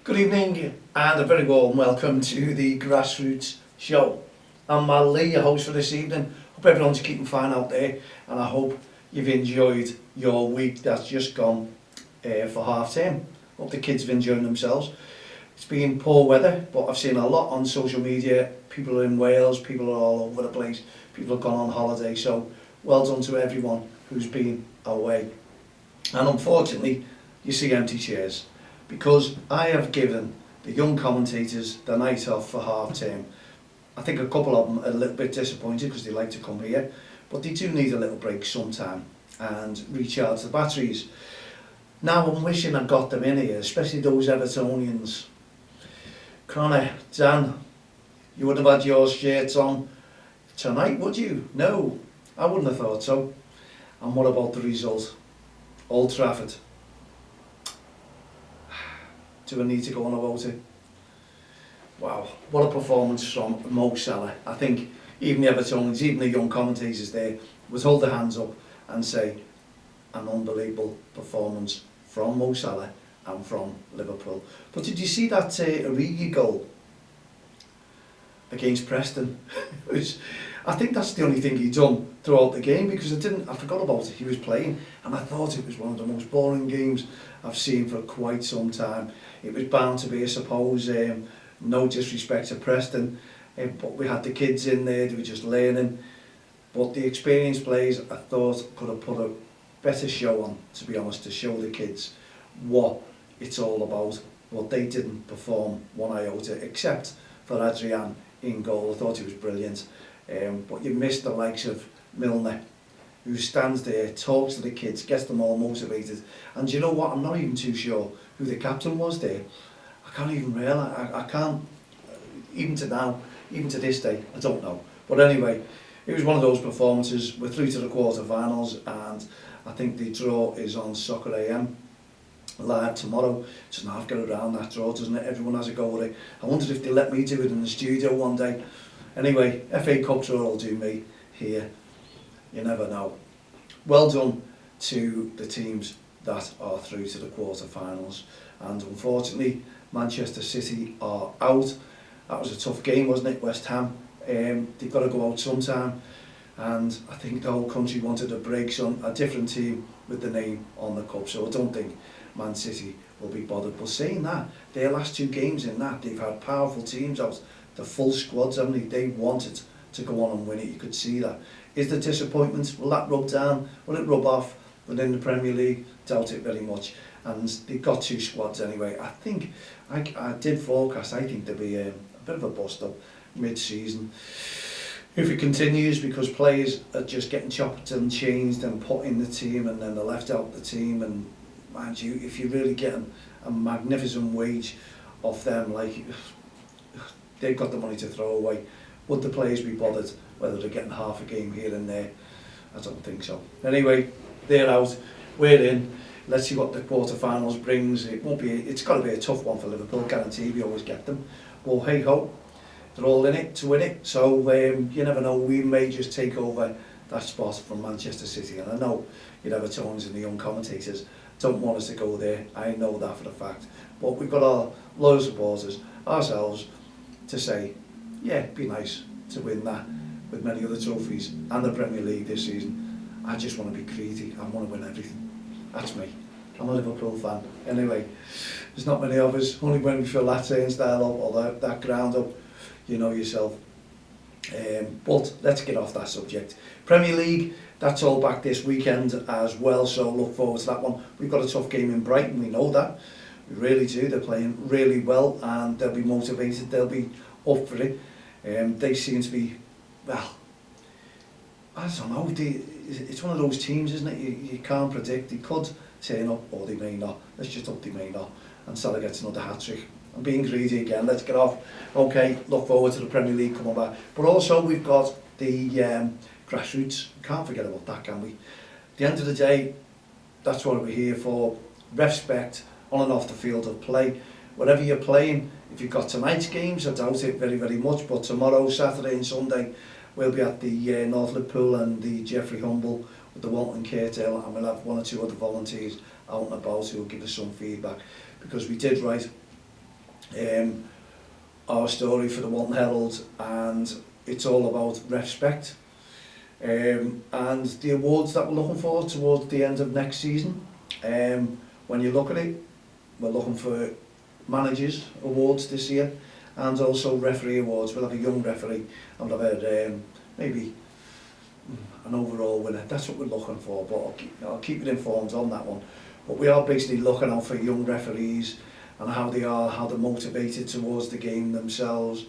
Good evening and a very warm welcome to the Grassroots Show. I'm Mal Lee, your host for this evening. Hope everyone's keeping fine out there and I hope you've enjoyed your week that's just gone for half term. Hope the kids have enjoyed themselves. It's been poor weather, but I've seen a lot on social media. People are in Wales, people are all over the place, people have gone on holiday, so well done to everyone who's been away. And unfortunately, you see empty chairs, because I have given the young commentators the night off for half term. I think a couple of them are a little bit disappointed because they like to come here, but they do need a little break sometime and recharge the batteries. Now I'm wishing I got them in here, especially those Evertonians. Connor, Dan, you wouldn't have had your shirts on tonight, would you? No, I wouldn't have thought so. And what about the result? Old Trafford. Do I need to go on about it? Wow, what a performance from Mo Salah. I think even the Evertonians, even the young commentators there, would hold their hands up and say an unbelievable performance from Mo Salah and from Liverpool. But did you see that Origi goal against Preston? I think that's the only thing he'd done throughout the game, because I forgot about it. He was playing and I thought it was one of the most boring games I've seen for quite some time. It was bound to be, I suppose, no disrespect to Preston, but we had the kids in there, they were just learning. But the experienced players, I thought, could have put a better show on, to be honest, to show the kids what it's all about. But they didn't perform one iota, except for Adrian in goal. I thought he was brilliant. But you missed the likes of Milner, who stands there, talks to the kids, gets them all motivated. And you know what? I'm not even too sure who the captain was there. I can't even realise. I can't, even to now, even to this day, I don't know. But anyway, it was one of those performances. We're through to the quarter-finals, and I think the draw is on Soccer AM live tomorrow. Just half get around that draw, doesn't it? Everyone has a go with it. I wondered if they let me do it in the studio one day. Anyway, FA Cup draw will do me here. You never know. Well done to the teams that are through to the quarter-finals. And unfortunately, Manchester City are out. That was a tough game, wasn't it, West Ham? They've got to go out sometime. And I think the whole country wanted a break on a different team with the name on the cup. So I don't think Man City will be bothered. But saying that, their last two games in that, they've had powerful teams out. The full squads, haven't they? They wanted to go on and win it. You could see that. Is there disappointment? Will that rub down? Will it rub off within the Premier League? Doubt it very much. And they've got two squads anyway. I think, I did forecast, I think there'll be a bit of a bust-up mid-season if it continues, because players are just getting chopped and changed and put in the team, and then they're left out the team. And mind you, if you're really getting a magnificent wage off them, like they've got the money to throw away, would the players be bothered whether they're getting half a game here and there? I don't think so. Anyway, they're out, we're in. Let's see what the quarter-finals brings. It's got to be a tough one for Liverpool, guaranteed. We always get them. Well, hey ho, they're all in it to win it. So you never know, we may just take over that spot from Manchester City. And I know you Evertonians and the young commentators don't want us to go there. I know that for a fact. But we've got our loyal supporters, ourselves, to say, yeah, it'd be nice to win that with many other trophies and the Premier League this season. I just want to be greedy. I want to win everything. That's me. I'm a Liverpool fan. Anyway, there's not many of us. Only when we fill that turnstile up or that ground up, you know yourself. But let's get off that subject. Premier League, that's all back this weekend as well, so look forward to that one. We've got a tough game in Brighton, we know that. We really do. They're playing really well and they'll be motivated. They'll be up for it. They seem to be, well, I don't know. It's one of those teams, isn't it? You can't predict. They could turn up or they may not. Let's just hope they may not. And Salah gets another hat-trick. I'm being greedy again. Let's get off. Okay, look forward to the Premier League coming back. But also we've got the grassroots. Can't forget about that, can we? At the end of the day, that's what we're here for. Respect on and off the field of play. Whatever you're playing, if you've got tonight's games, I doubt it very, very much. But tomorrow, Saturday and Sunday, we'll be at the North Liverpool and the Jeffrey Humble with the Walton Curtail, and we'll have one or two other volunteers out and about who will give us some feedback, because we did write our story for the Walton Herald, and it's all about respect. And the awards that we're looking for towards the end of next season, when you look at it, we're looking for managers awards this year, and also referee awards. We'll have a young referee, and we'll have maybe an overall winner. That's what we're looking for, but I'll keep it informed on that one. But we are basically looking out for young referees and how they're motivated towards the game themselves,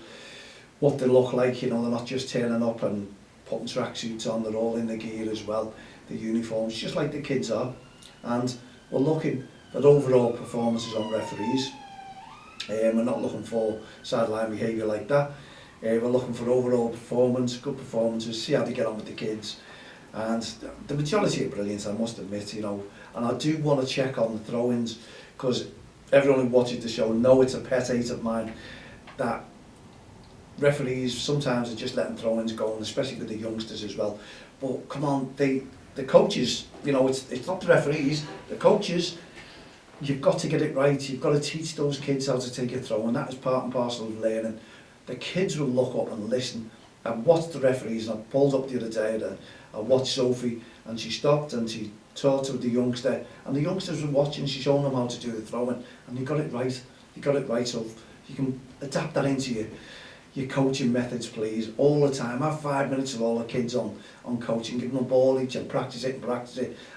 what they look like. You know, they're not just turning up and putting tracksuits on, they're all in the gear as well, the uniforms, just like the kids are. And we're looking at overall performances on referees. We're not looking for sideline behaviour like that. We're looking for overall performance, good performances, see how they get on with the kids. And the majority are brilliant, I must admit, you know. And I do want to check on the throw-ins, because everyone who watches the show know it's a pet hate of mine that referees sometimes are just letting throw-ins go, and especially with the youngsters as well. But come on, the coaches, you know, it's not the referees, the coaches. You've got to get it right. You've got to teach those kids how to take a throw, and that is part and parcel of learning. The kids will look up and listen and watch the referees. And I pulled up the other day and I watched Sophie, and she stopped and she talked to the youngster, and the youngsters were watching. She's showing them how to do the throwing, and you got it right. You got it right. So you can adapt that into your coaching methods, please, all the time. Have 5 minutes with all the kids on coaching, give them a ball each and practice it,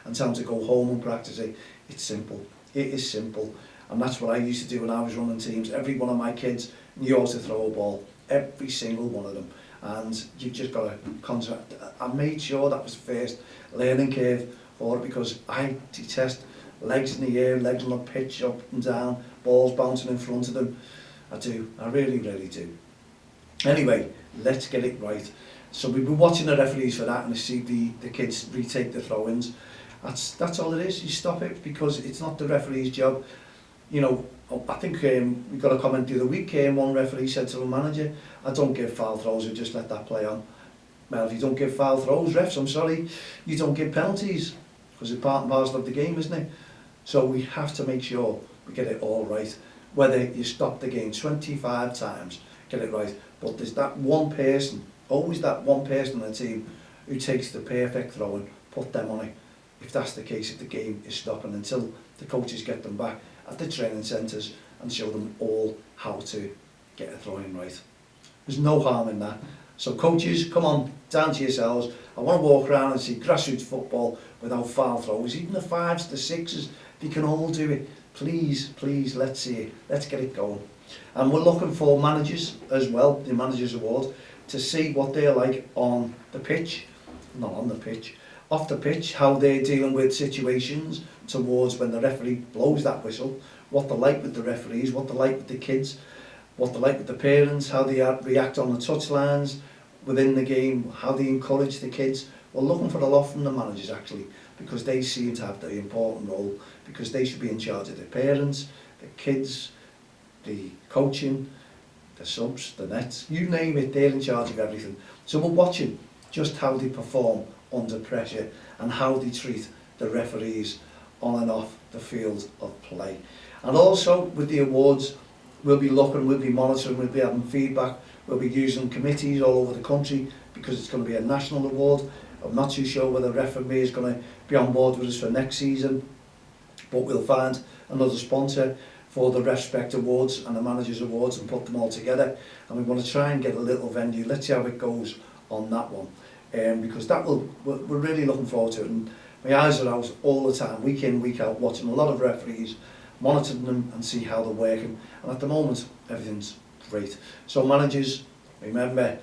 and tell them to go home and practice it. It's simple. It is simple, and that's what I used to do when I was running teams. Every one of my kids knew how to throw a ball, every single one of them, and you just got to concentrate. I made sure that was the first learning curve for it, because I detest legs in the air, legs on the pitch, up and down, balls bouncing in front of them. I do, I really, really do. Anyway, let's get it right. So we've been watching the referees for that, and to see the kids retake the throw-ins. That's all it is. You stop it, because it's not the referee's job. You know, I think we got a comment the other week. One referee said to the manager, "I don't give foul throws, I just let that play on." Well, if you don't give foul throws, refs, I'm sorry, you don't give penalties, because it's part and parcel of the game, isn't it? So we have to make sure we get it all right. Whether you stop the game 25 times, get it right. But there's that one person, always that one person on the team who takes the perfect throw and put them on it. If that's the case, if the game is stopping, until the coaches get them back at the training centres and show them all how to get a throw-in right. There's no harm in that. So coaches, come on, down to yourselves. I want to walk around and see grassroots football without foul throws. Even the 5s, the 6s, they can all do it. Please, please, let's see it. Let's get it going. And we're looking for managers as well, the Managers Award, to see what they're like on the pitch, not on the pitch, off the pitch, how they're dealing with situations towards when the referee blows that whistle, what they're like with the referees, what they're like with the kids, what they're like with the parents, how they react on the touchlines within the game, how they encourage the kids. We're looking for a lot from the managers, actually, because they seem to have the important role, because they should be in charge of the parents, the kids, the coaching, the subs, the nets, you name it, they're in charge of everything. So we're watching just how they perform under pressure and how they treat the referees on and off the field of play. And also with the awards, we'll be looking, we'll be monitoring, we'll be having feedback, we'll be using committees all over the country, because it's going to be a national award. I'm not too sure whether referee is going to be on board with us for next season, but we'll find another sponsor for the Respect Awards and the Managers Awards and put them all together. And we want to try and get a little venue. Let's see how it goes on that one. Because we're really looking forward to it. And my eyes are out all the time, week in, week out, watching a lot of referees, monitoring them and see how they're working. And at the moment, everything's great. So managers, remember,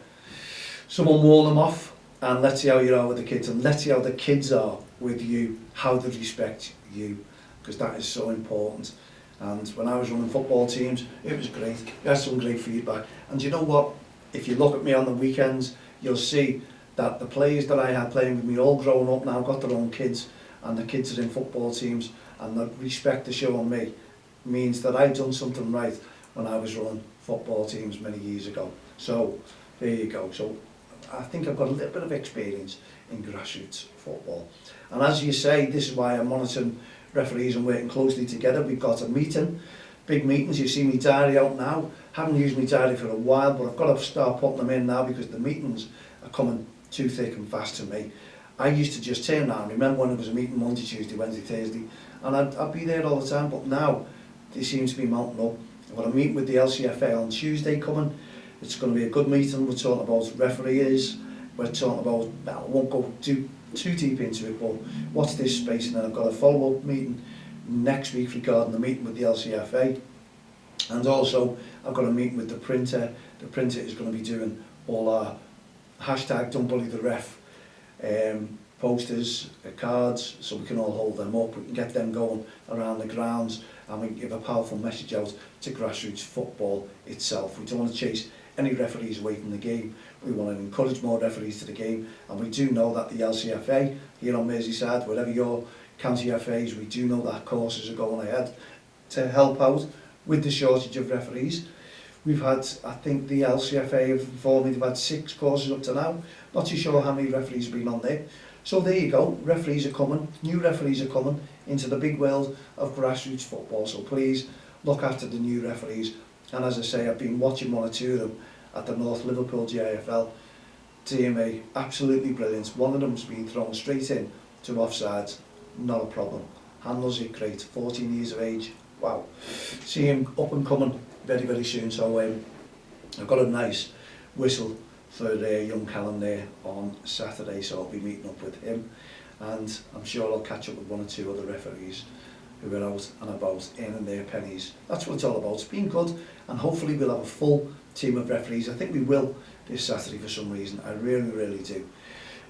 someone warn them off, and let's see how you are with the kids, and let's see how the kids are with you, how they respect you, because that is so important. And when I was running football teams, it was great. We had some great feedback. And you know what? If you look at me on the weekends, you'll see that the players that I had playing with me, all grown up now, got their own kids, and the kids are in football teams, and the respect they show on me means that I've done something right when I was running football teams many years ago. So there you go. So I think I've got a little bit of experience in grassroots football. And as you say, this is why I'm monitoring referees and working closely together. We've got a meeting big meetings. You see me diary out now. Haven't used my diary for a while, but I've got to start putting them in now because the meetings are coming too thick and fast to me. I used to just turn around. Remember when there was a meeting Monday, Tuesday, Wednesday, Thursday, and I'd be there all the time, but now they seem to be mounting up. I've got a meeting with the LCFA on Tuesday coming. It's going to be a good meeting. We're talking about referees. We're talking about, well, I won't go too deep into it, but watch this space. And then I've got a follow-up meeting next week regarding the meeting with the LCFA. And also, I've got a meeting with the printer. The printer is going to be doing all our hashtag Don't Bully the Ref posters, cards, so we can all hold them up. We can get them going around the grounds, and we can give a powerful message out to grassroots football itself. We don't want to chase any referees away from the game. We want to encourage more referees to the game, and we do know that the LCFA here on Merseyside, wherever your county FAs, we do know that courses are going ahead to help out with the shortage of referees. We've had, I think the LCFA have informed me they've had 6 courses up to now. Not too sure how many referees have been on there. So there you go, referees are coming, new referees are coming into the big world of grassroots football. So please look after the new referees. And as I say, I've been watching 1 or 2 of them at the North Liverpool GAFL. TMA, absolutely brilliant. One of them's been thrown straight in to offsides, not a problem. Handles it great, 14 years of age, wow. See him up and coming very, very soon. So I've got a nice whistle for young Callum there on Saturday, so I'll be meeting up with him, and I'm sure I'll catch up with 1 or 2 other referees who are out and about earning their pennies. That's what it's all about. It's been good, and hopefully we'll have a full team of referees. I think we will this Saturday for some reason. I really, really do.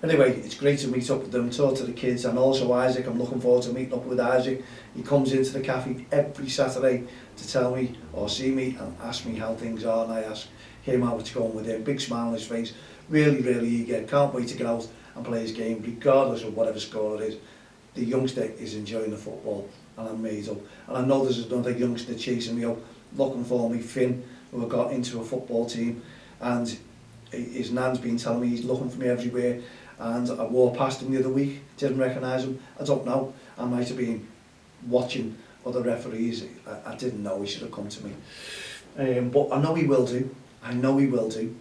Anyway, it's great to meet up with them, talk to the kids, and also Isaac. I'm looking forward to meeting up with Isaac. He comes into the cafe every Saturday to tell me or see me and ask me how things are, and I ask him how it's going with him. Big smile on his face, really, really eager. Can't wait to get out and play his game, regardless of whatever score it is. The youngster is enjoying the football, and I'm made up. And I know there's another youngster chasing me up, looking for me, Finn, who I got into a football team, and his nan's been telling me he's looking for me everywhere. And I walked past him the other week, didn't recognise him. I don't know, I might have been watching other referees. I didn't know he should have come to me. But I know he will do. I know he will do.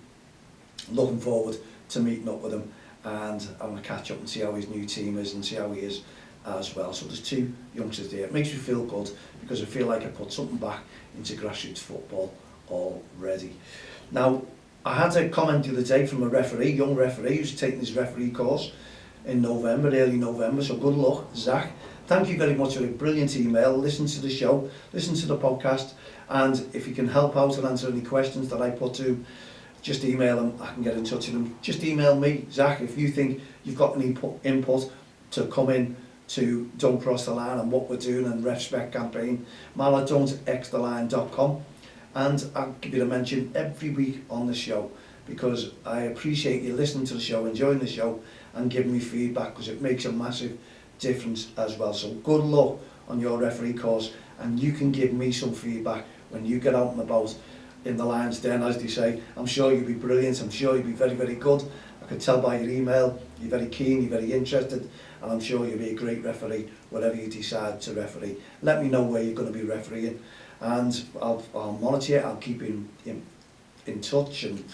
Looking forward to meeting up with him, and I'm going to catch up and see how his new team is and see how he is as well. So there's 2 youngsters there. It makes me feel good because I feel like I put something back into grassroots football already. Now, I had a comment the other day from a referee, young referee, who's taking his referee course in November, early November, so good luck, Zach. Thank you very much for a brilliant email. Listen to the show, listen to the podcast, and if you can help out and answer any questions that I put to him, just email him. I can get in touch with him. Just email me, Zach, if you think you've got any input to come in to Don't Cross the Line and what we're doing and RefSpec campaign, mal@don'txtheline.com. And I'll give you a mention every week on the show because I appreciate you listening to the show, enjoying the show, and giving me feedback because it makes a massive difference as well. So good luck on your referee course, and you can give me some feedback when you get out and about in the Lions Den, as they say. I'm sure you'll be brilliant. I'm sure you'll be very, very good. I can tell by your email you're very keen, you're very interested, and I'm sure you'll be a great referee whatever you decide to referee. Let me know where you're going to be refereeing, and I'll monitor it. I'll keep in touch, and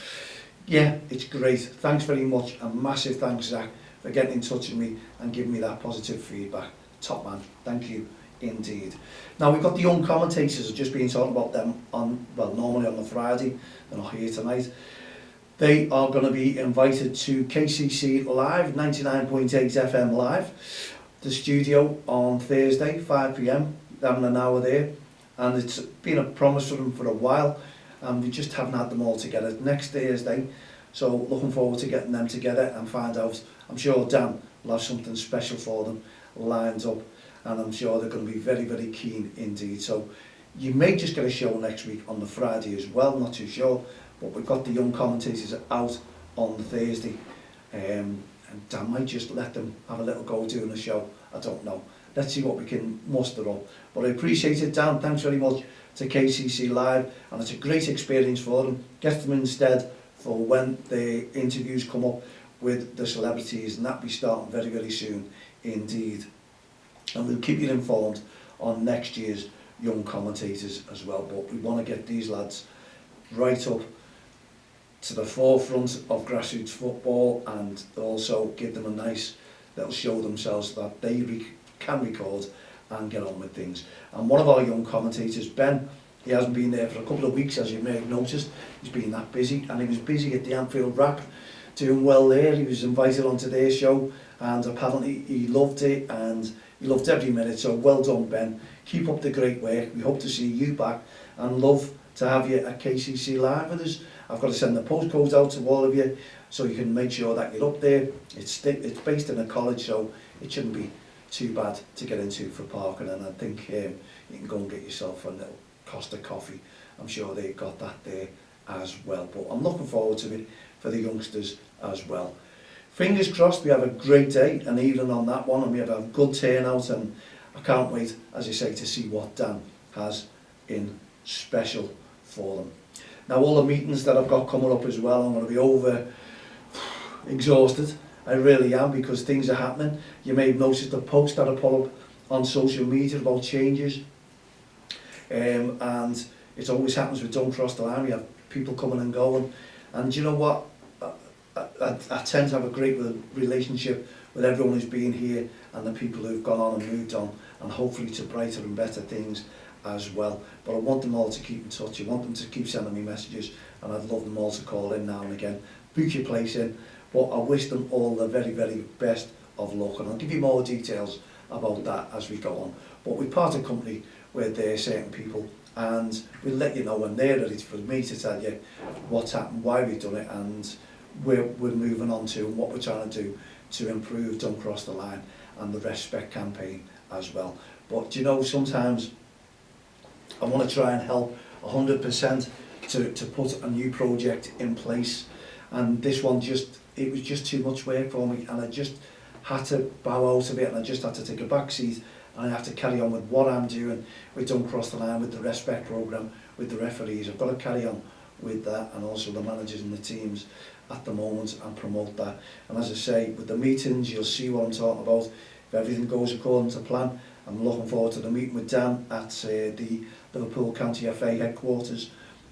yeah, it's great. Thanks very much, and massive thanks, Zach, for getting in touch with me and giving me that positive feedback. Top man, thank you indeed. Now we've got the young commentators. I've just been talking about them on, well, normally on the Friday. They're not here tonight. They are going to be invited to KCC Live, 99.8 FM Live, the studio on Thursday, 5 PM. They're having an hour there, and it's been a promise for them for a while, and we just haven't had them all together. Next Thursday, so looking forward to getting them together and find out. I'm sure Dan will have something special for them lined up, and I'm sure they're going to be very, very keen indeed. So you may just get a show next week on the Friday as well, not too sure, but we've got the young commentators out on the Thursday, and Dan might just let them have a little go doing the show. I don't know. Let's see what we can muster up. But I appreciate it, Dan. Thanks very much to KCC Live, and it's a great experience for them. Get them instead for when the interviews come up with the celebrities, and that'll be starting very, very soon indeed. And we'll keep you informed on next year's young commentators as well. But we want to get these lads right up to the forefront of grassroots football, and also give them a nice little show themselves that they can record and get on with things. And one of our young commentators, Ben, he hasn't been there for a couple of weeks, as you may have noticed. He's been that busy, and he was busy at the Anfield Wrap, doing well there. He was invited onto their show, and apparently he loved it, and he loved every minute. So well done, Ben. Keep up the great work. We hope to see you back, and love to have you at KCC Live with us. I've got to send the postcodes out to all of you, so you can make sure that you're up there. It's based in a college, so it shouldn't be too bad to get into for parking, and I think you can go and get yourself a little Costa coffee. I'm sure they've got that there as well. But I'm looking forward to it for the youngsters as well. Fingers crossed we have a great day and evening on that one, and we have a good turnout, and I can't wait, as I say, to see what Dan has in special for them. Now, all the meetings that I've got coming up as well, I'm going to be over exhausted. I really am, because things are happening. You may have noticed the post that I put up on social media about changes, and it always happens with Don't Cross the Line. We have people coming and going, and you know what? I tend to have a great relationship with everyone who's been here and the people who've gone on and moved on, and hopefully to brighter and better things as well. But I want them all to keep in touch. I want them to keep sending me messages, and I'd love them all to call in now and again, book your place in. But I wish them all the very, very best of luck, and I'll give you more details about that as we go on. But we part a company with certain people, and we'll let you know when they're ready for me to tell you what's happened, why we've done it, and where we're moving on to, and what we're trying to do to improve Don't Cross the Line and the Respect campaign as well. But you know, sometimes I want to try and help 100% to put a new project in place, and this one it was just too much work for me, and I just had to bow out of it, and I just had to take a back seat, and I have to carry on with what I'm doing with Don't Cross the Line, with the Respect programme, with the referees. I've got to carry on with that, and also the managers and the teams at the moment, and promote that. And as I say, with the meetings, you'll see what I'm talking about. If everything goes according to plan, I'm looking forward to the meeting with Dan at the Liverpool County FA headquarters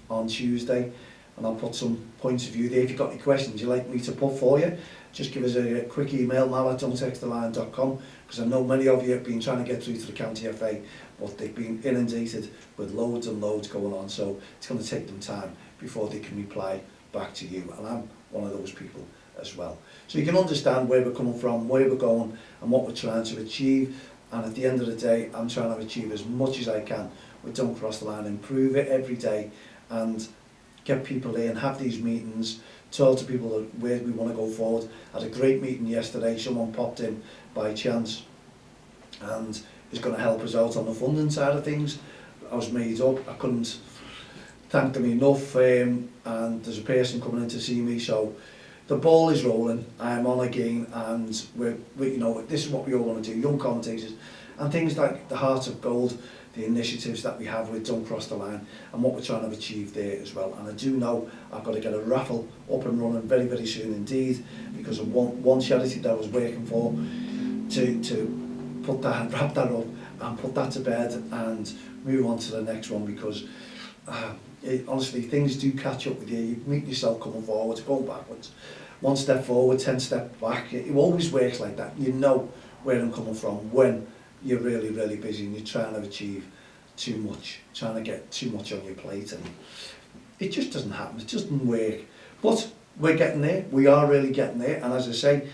on Tuesday, and I'll put some points of view there. If you've got any questions you'd like me to put for you, just give us a quick email now at don'ttexttheline.com, because I know many of you have been trying to get through to the County FA, but they've been inundated with loads and loads going on, so it's going to take them time before they can reply back to you, and I'm one of those people as well. So you can understand where we're coming from, where we're going, and what we're trying to achieve. And at the end of the day, I'm trying to achieve as much as I can with Don't Cross the Line, improve it every day, and get people in, have these meetings, talk to people where we want to go forward. I had a great meeting yesterday. Someone popped in by chance and is going to help us out on the funding side of things. I was made up. I couldn't thank them enough, and there's a person coming in to see me, so the ball is rolling. I'm on again, and we you know, this is what we all want to do, young commentators, and things like the Heart of Gold, the initiatives that we have with Don't Cross the Line, and what we're trying to achieve there as well. And I do know I've got to get a raffle up and running very, very soon indeed, because of one charity that I was working for, to put that, wrap that up and put that to bed and move on to the next one, because honestly, things do catch up with you. You meet yourself coming forward, going backwards. 1 step forward, 10 steps back. It always works like that. You know where I'm coming from when you're really, really busy and you're trying to achieve too much, trying to get too much on your plate, and it just doesn't happen. It doesn't work. But we're getting there. We are really getting there. And as I say,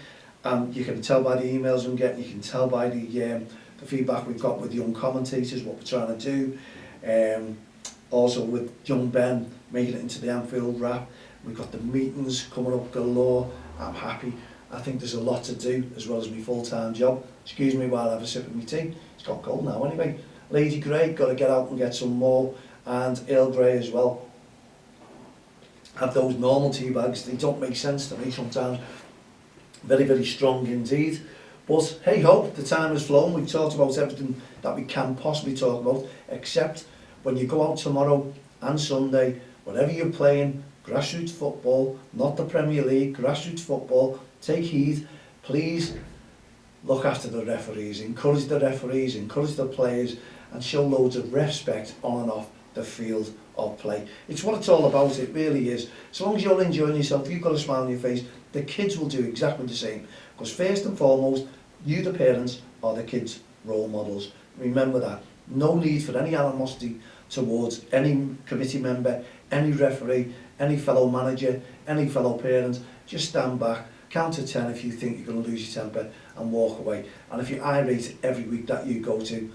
you can tell by the emails I'm getting, you can tell by the feedback we've got with young commentators, what we're trying to do. Also with young Ben making it into the Anfield Wrap, we've got the meetings coming up galore. I'm happy. I think there's a lot to do as well as my full-time job. Excuse me while I have a sip of my tea. It's got cold now anyway. Lady Grey, got to get out and get some more, and Earl Grey as well. Have those normal tea bags, they don't make sense to me sometimes. Very, very strong indeed. But hey ho, the time has flown. We've talked about everything that we can possibly talk about, except when you go out tomorrow and Sunday, whatever you're playing, grassroots football, not the Premier League, grassroots football, take heed. Please look after the referees, encourage the players, and show loads of respect on and off the field of play. It's what it's all about, it really is. As long as you're enjoying yourself, you've got a smile on your face, the kids will do exactly the same. Because first and foremost, you the parents are the kids' role models. Remember that. No need for any animosity towards any committee member, any referee, any fellow manager, any fellow parent. Just stand back, count to 10 if you think you're going to lose your temper, and walk away. And if you're irate every week that you go to,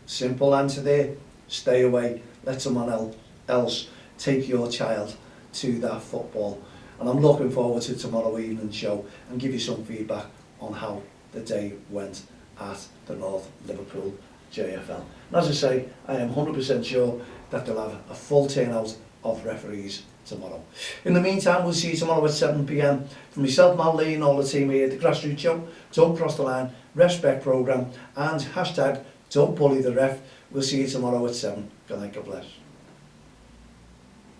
simple answer there, stay away, let someone else take your child to that football. And I'm looking forward to tomorrow evening's show and give you some feedback on how the day went at the North Liverpool JFL. And as I say, I am 100% sure that they'll have a full turnout of referees tomorrow. In the meantime, we'll see you tomorrow at 7 p.m. From myself, Mal Lee, and all the team here at the Grassroots Show. Don't cross the line, respect programme, and hashtag don't bully the ref. We'll see you tomorrow at 7. Good night, God bless.